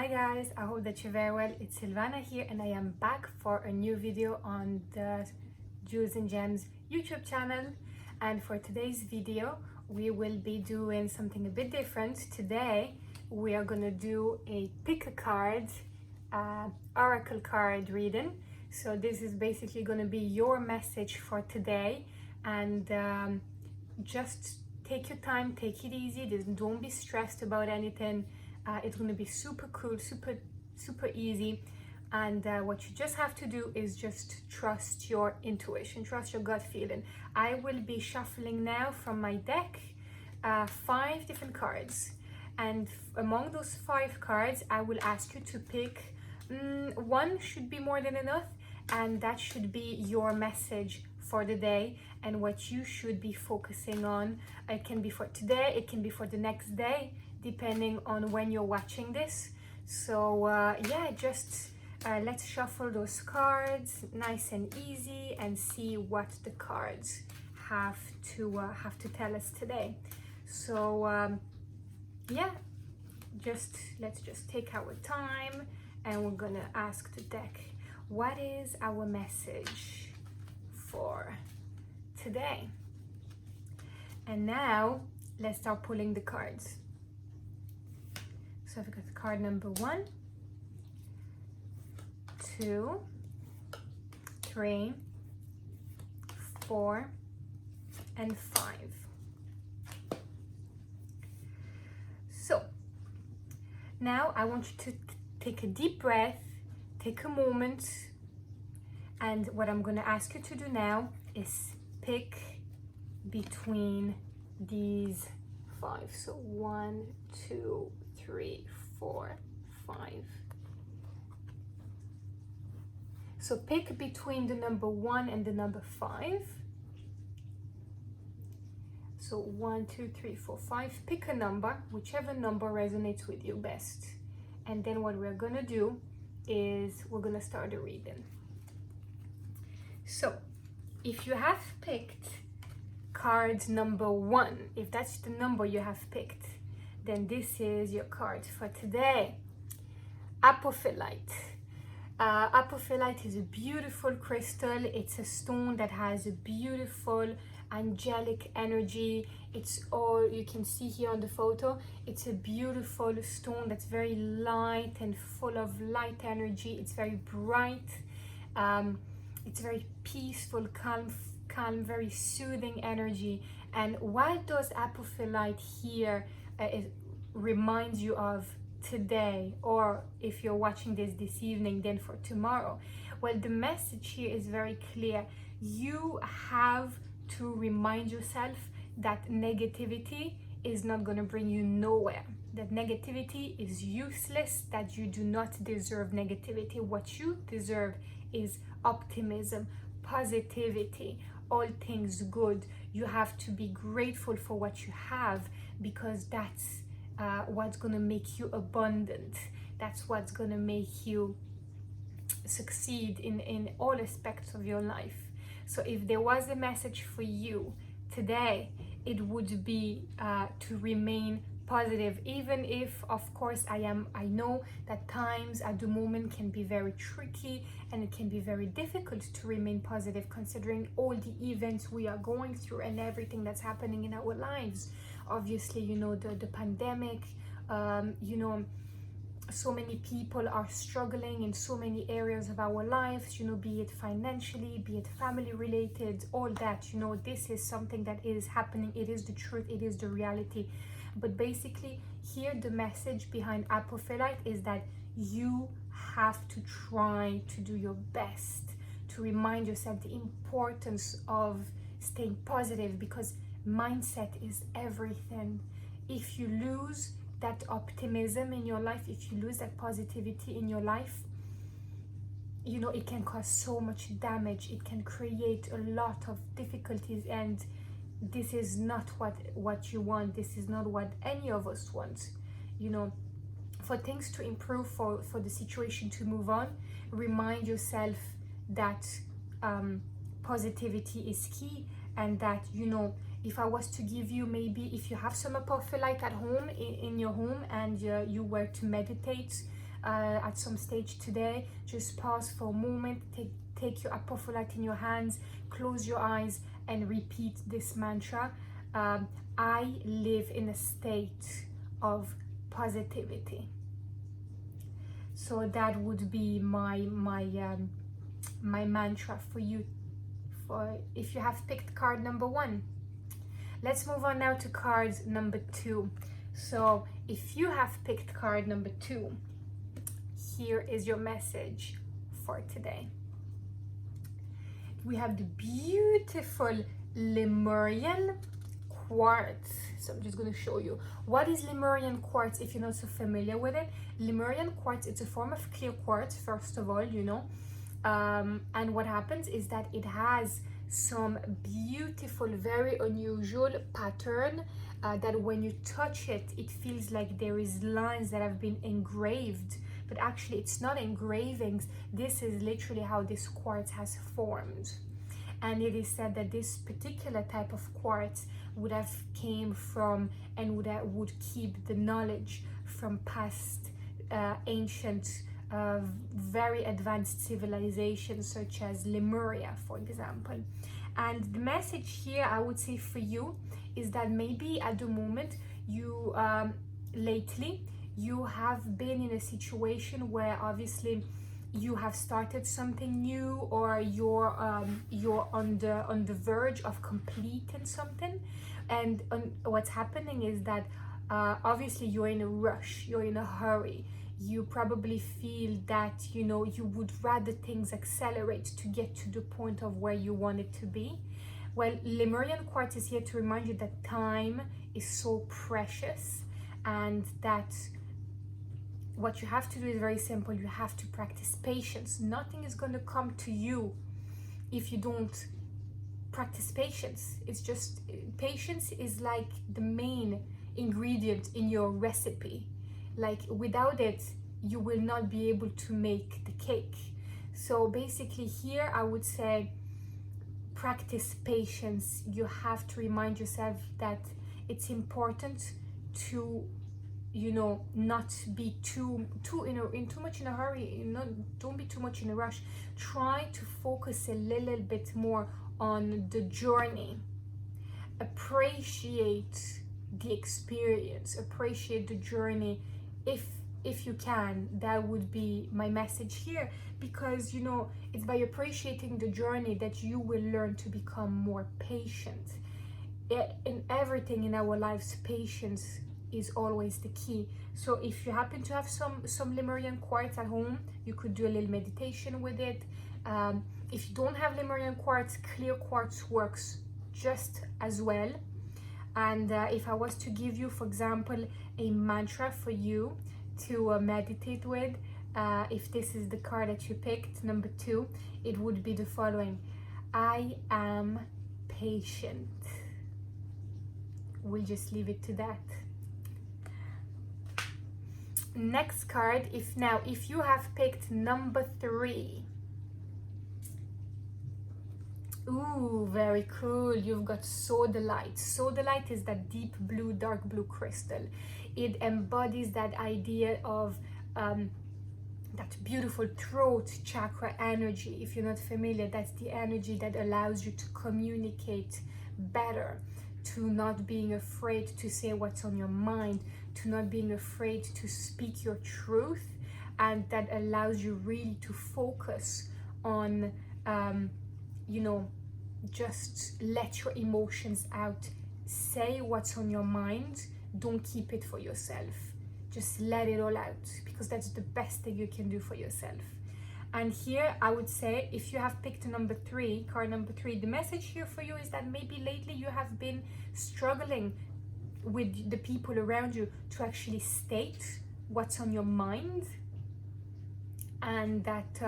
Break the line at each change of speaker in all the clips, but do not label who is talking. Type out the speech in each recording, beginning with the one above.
Hi guys, I hope that you're very well. It's Sylvana here and I am back for a new video on the Jewels and Gems YouTube channel. And for today's video, we will be doing something a bit different. Today, we are gonna do a pick a card, oracle card reading. So this is basically gonna be your message for today. And just take your time, take it easy. Don't be stressed about anything. It's going to be super cool, super easy. And what you just have to do is just trust your intuition, trust your gut feeling. I will be shuffling now from my deck 5 different cards. And among those 5 cards, I will ask you to pick one. Should be more than enough. And that should be your message for the day and what you should be focusing on. It can be for today, it can be for the next day, depending on when you're watching this. So yeah, just let's shuffle those cards nice and easy and see what the cards have to tell us today. So yeah, let's just take our time and we're gonna ask the deck, what is our message for today? And now let's start pulling the cards. So I've got card number 1, 2, 3, 4, and 5. So now I want you to take a deep breath, take a moment, and what I'm going to ask you to do now is pick between these 5. So 1, 2, 3, 4, 5. So pick between the number 1 and the number 5. So 1, 2, 3, 4, 5. Pick a number, whichever number resonates with you best. And then what we're gonna do is we're gonna start the reading. So if you have picked card number 1, if that's the number you have picked, then this is your card for today. Apophyllite. Apophyllite is a beautiful crystal. It's a stone that has a beautiful angelic energy. It's all you can see here on the photo. It's a beautiful stone that's very light and full of light energy. It's very bright. It's very peaceful, calm, very soothing energy. And what does apophyllite here it reminds you of today, or if you're watching this evening, then for tomorrow? Well, the message here is very clear. You have to remind yourself that negativity is not going to bring you nowhere, that negativity is useless, that you do not deserve negativity. What you deserve is optimism, positivity, all things good. You have to be grateful for what you have, because that's what's going to make you abundant. That's what's going to make you succeed in all aspects of your life. So if there was a message for you today, it would be to remain positive, even if, of course, I know that times at the moment can be very tricky and it can be very difficult to remain positive, considering all the events we are going through and everything that's happening in our lives. Obviously, you know, the pandemic, you know, so many people are struggling in so many areas of our lives, you know, be it financially, be it family related, all that. You know, this is something that is happening. It is the truth, it is the reality. But basically here the message behind apophyllite is that you have to try to do your best to remind yourself the importance of staying positive, because mindset is everything. If you lose that optimism in your life, if you lose that positivity in your life, you know, it can cause so much damage. It can create a lot of difficulties, and this is not what you want. This is not what any of us want. You know, for things to improve, for the situation to move on, remind yourself that positivity is key, and that, you know, if I was to give you, maybe if you have some apophyllite at home, in your home, and you were to meditate at some stage today, just pause for a moment, take your apophyllite in your hands, close your eyes, and repeat this mantra. I live in a state of positivity. So that would be my mantra for you, for if you have picked card number 1. Let's move on now to card number 2. So if you have picked card number 2, here is your message for today. We have the beautiful Lemurian quartz. So I'm just going to show you what is Lemurian quartz if you're not so familiar with it. Lemurian quartz, it's a form of clear quartz, first of all, you know, and what happens is that it has some beautiful, very unusual pattern that when you touch it, it feels like there is lines that have been engraved, but actually it's not engravings. This is literally how this quartz has formed. And it is said that this particular type of quartz would have came from and would keep the knowledge from past ancient very advanced civilizations such as Lemuria, for example. And the message here, I would say for you, is that maybe at the moment you lately you have been in a situation where obviously you have started something new, or you're on the verge of completing something, and what's happening is that obviously you're in a rush, you're in a hurry. You probably feel that, you know, you would rather things accelerate to get to the point of where you want it to be. Well, Lemurian quartz is here to remind you that time is so precious, and that what you have to do is very simple. You have to practice patience. Nothing is going to come to you if you don't practice patience. It's just, patience is like the main ingredient in your recipe. Like without it, you will not be able to make the cake. So basically here, I would say practice patience. You have to remind yourself that it's important to, you know, not be too much in a hurry. You know, don't be too much in a rush. Try to focus a little bit more on the journey. Appreciate the experience, appreciate the journey. If you can, that would be my message here, because, you know, it's by appreciating the journey that you will learn to become more patient. In everything in our lives, patience is always the key. So if you happen to have some Lemurian quartz at home, you could do a little meditation with it. If you don't have Lemurian quartz, clear quartz works just as well. And if I was to give you, for example, a mantra for you to meditate with, if this is the card that you picked, number 2, it would be the following: I am patient. We'll just leave it to that. Next card, if you have picked number 3. Ooh, very cool. You've got sodalite. Sodalite is that deep blue, dark blue crystal. It embodies that idea of that beautiful throat chakra energy. If you're not familiar, that's the energy that allows you to communicate better, to not being afraid to say what's on your mind, to not being afraid to speak your truth, and that allows you really to focus on you know, just let your emotions out. Say what's on your mind. Don't keep it for yourself. Just let it all out, because that's the best thing you can do for yourself. And here I would say, if you have picked number 3, card number 3, the message here for you is that maybe lately you have been struggling with the people around you to actually state what's on your mind, and that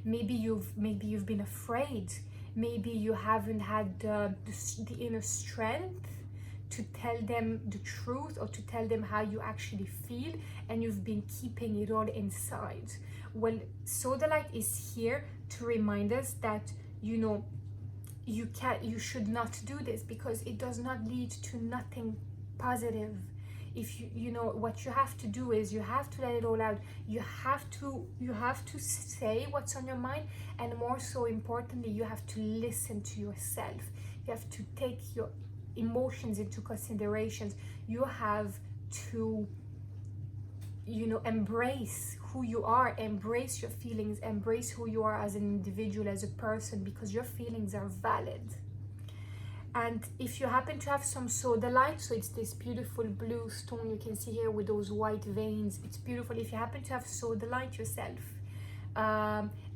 maybe you've been afraid. Maybe you haven't had the inner strength to tell them the truth, or to tell them how you actually feel, and you've been keeping it all inside. Well, sodalite is here to remind us that, you know, you should not do this, because it does not lead to nothing positive. if you know what you have to do is you have to let it all out. You have to say what's on your mind, and more so importantly, you have to listen to yourself. You have to take your emotions into considerations. You have to, you know, embrace who you are, embrace your feelings, embrace who you are as an individual, as a person, because your feelings are valid. And if you happen to have some sodalite, so it's this beautiful blue stone you can see here with those white veins, it's beautiful. If you happen to have sodalite yourself,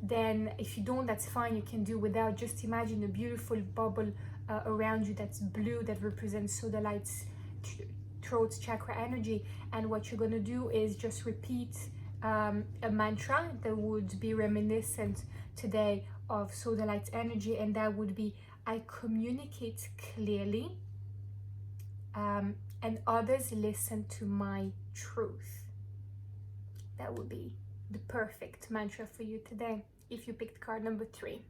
then if you don't, that's fine, you can do without. Just imagine a beautiful bubble around you that's blue, that represents sodalite's throat chakra energy. And what you're going to do is just repeat a mantra that would be reminiscent today of sodalite's energy, and that would be, I communicate clearly, and others listen to my truth. That would be the perfect mantra for you today if you picked card number 3.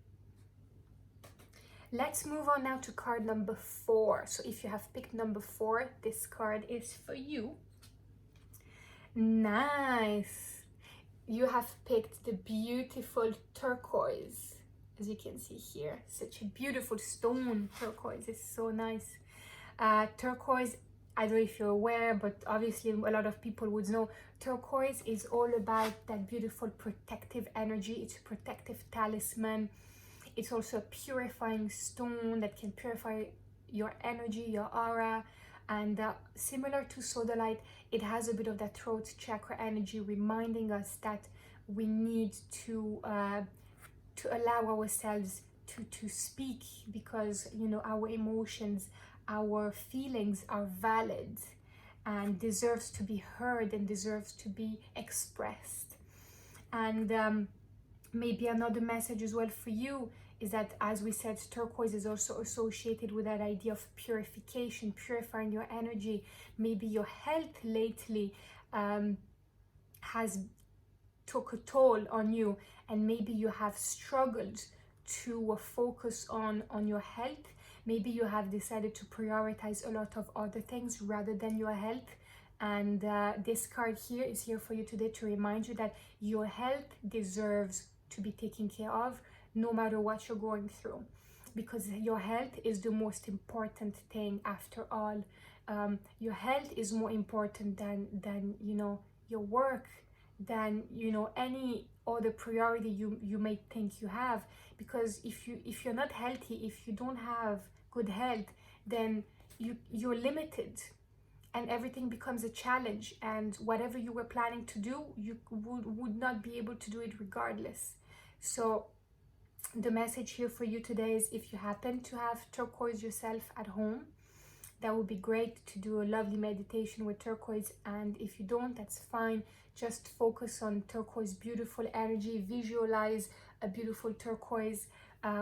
Let's move on now to card number 4. So if you have picked number 4, this card is for you. Nice. You have picked the beautiful turquoise. As you can see here, such a beautiful stone. Turquoise is so nice. Turquoise, I don't know if you're aware, but obviously a lot of people would know, turquoise is all about that beautiful protective energy. It's a protective talisman. It's also a purifying stone that can purify your energy, your aura. And similar to sodalite, it has a bit of that throat chakra energy, reminding us that we need to allow ourselves to speak, because, you know, our emotions, our feelings are valid and deserves to be heard and deserves to be expressed. And maybe another message as well for you is that, as we said, turquoise is also associated with that idea of purification, purifying your energy. Maybe your health lately has took a toll on you, and maybe you have struggled to focus on your health. Maybe you have decided to prioritize a lot of other things rather than your health. And this card here is here for you today to remind you that your health deserves to be taken care of, no matter what you're going through, because your health is the most important thing after all. Your health is more important than you know, your work, than, you know, any other priority you may think you have. Because if you're not healthy, if you don't have good health, then you're limited, and everything becomes a challenge, and whatever you were planning to do, you would not be able to do it regardless. So the message here for you today is, if you happen to have turquoise yourself at home, that would be great to do a lovely meditation with turquoise. And if you don't, that's fine. Just focus on turquoise beautiful energy. Visualize a beautiful turquoise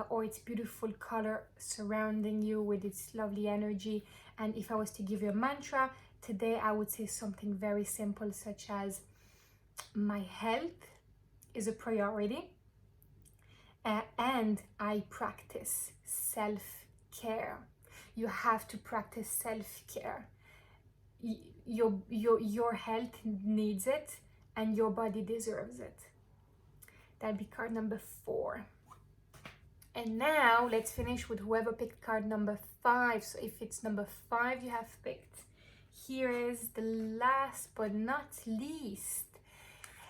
or its beautiful color surrounding you with its lovely energy. And if I was to give you a mantra today, I would say something very simple, such as, my health is a priority, and I practice self-care. You have to practice self-care. Your health needs it, and your body deserves it. That'd be card number 4. And now let's finish with whoever picked card number 5. So if it's number 5 you have picked, here is the last but not least,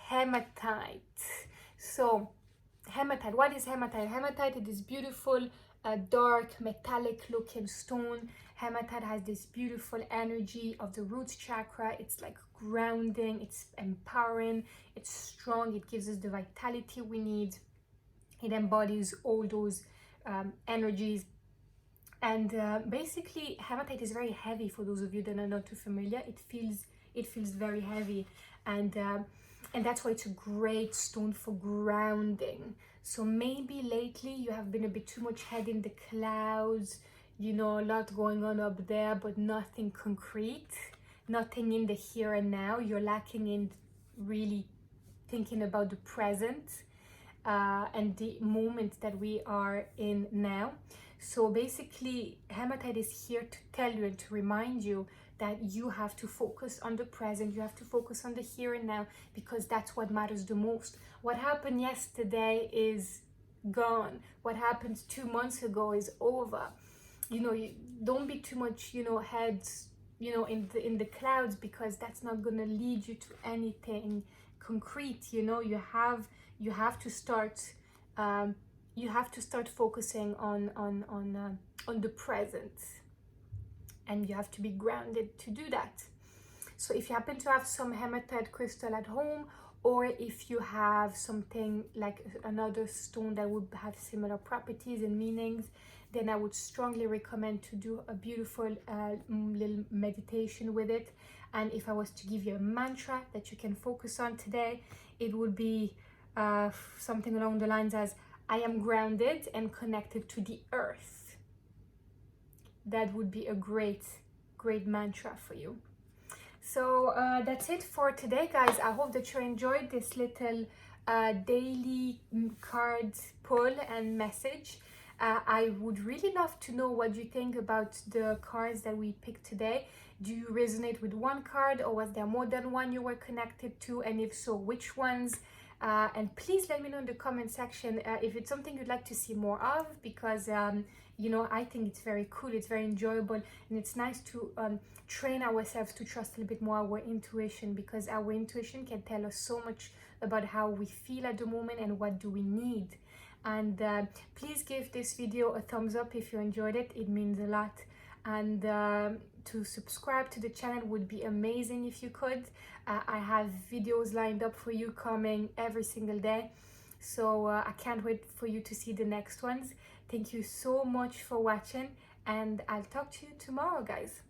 hematite. So hematite, what is hematite? Hematite is this beautiful dark metallic looking stone. Hematite has this beautiful energy of the root chakra. It's like grounding, it's empowering, it's strong, it gives us the vitality we need. It embodies all those energies. And basically hematite is very heavy. For those of you that are not too familiar, it feels very heavy, and that's why it's a great stone for grounding. So maybe lately you have been a bit too much head in the clouds, you know, a lot going on up there, but nothing concrete, nothing in the here and now. You're lacking in really thinking about the present and the moment that we are in now. So basically hematite is here to tell you and to remind you that you have to focus on the present, you have to focus on the here and now, because that's what matters the most. What happened yesterday is gone. What happened 2 months ago is over. You know, you don't be too much, you know, heads, you know, in the clouds, because that's not gonna lead you to anything concrete. You know, you have to start focusing on the present, and you have to be grounded to do that. So if you happen to have some hematite crystal at home, or if you have something like another stone that would have similar properties and meanings, then I would strongly recommend to do a beautiful little meditation with it. And if I was to give you a mantra that you can focus on today, it would be something along the lines as, I am grounded and connected to the earth. That would be a great mantra for you. So that's it for today, guys. I hope that you enjoyed this little daily card pull and message. I would really love to know what you think about the cards that we picked today. Do you resonate with one card, or was there more than one you were connected to? And if so, which ones? And please let me know in the comment section if it's something you'd like to see more of, because you know, I think it's very cool, it's very enjoyable, and it's nice to train ourselves to trust a little bit more our intuition, because our intuition can tell us so much about how we feel at the moment and what do we need. And please give this video a thumbs up if you enjoyed it, it means a lot. And to subscribe to the channel would be amazing if you could. I have videos lined up for you coming every single day, so I can't wait for you to see the next ones. Thank you so much for watching, and I'll talk to you tomorrow, guys.